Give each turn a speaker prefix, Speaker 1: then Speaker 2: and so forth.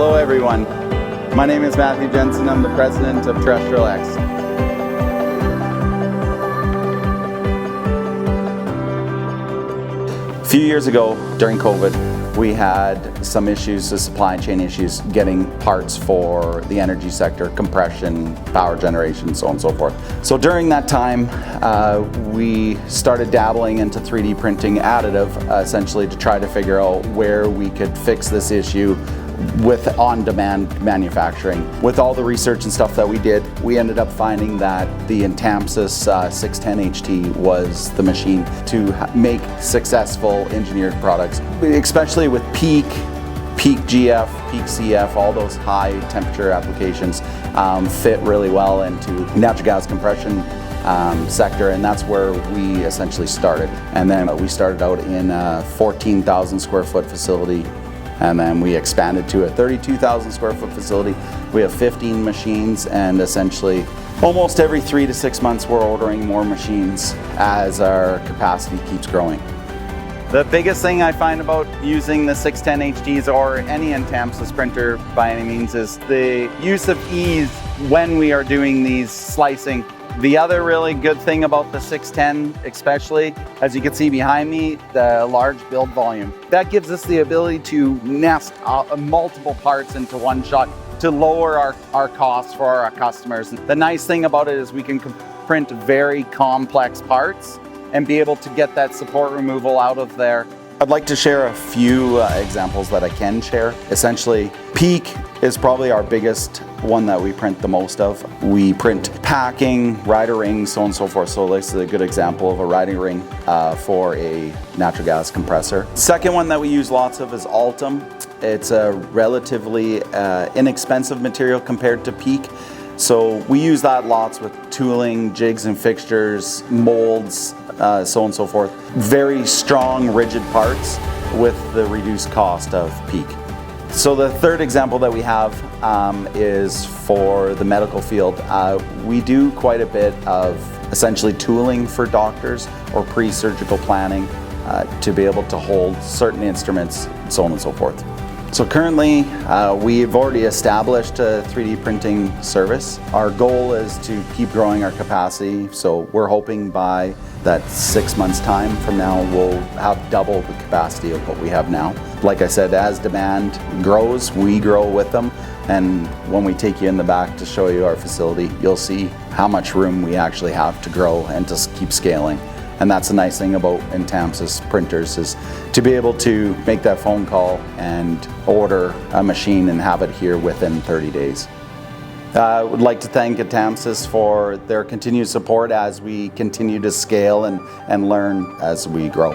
Speaker 1: Hello everyone, my name is Matthew Jensen. I'm the president of Terrestrial X. A few years ago during COVID, we had some issues, the supply chain issues, getting parts for the energy sector, compression, power generation, so on and so forth. So during that time, we started dabbling into 3D printing additive, essentially to try to figure out where we could fix this issue with on-demand manufacturing. With all the research and stuff that we did, we ended up finding that the INTAMSYS 610 HT was the machine to make successful engineered products, especially with peak GF, peak CF, all those high temperature applications fit really well into natural gas compression sector, and that's where we essentially started. And then we started out in a 14,000 square foot facility, and then we expanded to a 32,000 square foot facility. We have 15 machines, and essentially almost every 3 to 6 months we're ordering more machines as our capacity keeps growing. The biggest thing I find about using the 610 HTs or any INTAMSYS printer by any means is the use of ease when we are doing these slicing. The other really good thing about the 610, especially, as you can see behind me, the large build volume. That gives us the ability to nest multiple parts into one shot to lower our costs for our customers. The nice thing about it is we can print very complex parts and be able to get that support removal out of there. I'd like to share a few examples that I can share. Essentially, Peak is probably our biggest one that we print the most of. We print packing, rider rings, so on and so forth. So this is a good example of a riding ring for a natural gas compressor. Second one that we use lots of is Altum. It's a relatively inexpensive material compared to Peak. So we use that lots with tooling, jigs and fixtures, molds, so on and so forth. Very strong, rigid parts with the reduced cost of Peak. So the third example that we have is for the medical field. We do quite a bit of essentially tooling for doctors or pre-surgical planning to be able to hold certain instruments, so on and so forth. So currently, we've already established a 3D printing service. Our goal is to keep growing our capacity, so we're hoping by that 6 months time from now, we'll have double the capacity of what we have now. Like I said, as demand grows, we grow with them, and when we take you in the back to show you our facility, you'll see how much room we actually have to grow and to keep scaling. And that's the nice thing about INTAMSYS printers, is to be able to make that phone call and order a machine and have it here within 30 days. I would like to thank INTAMSYS for their continued support as we continue to scale and learn as we grow.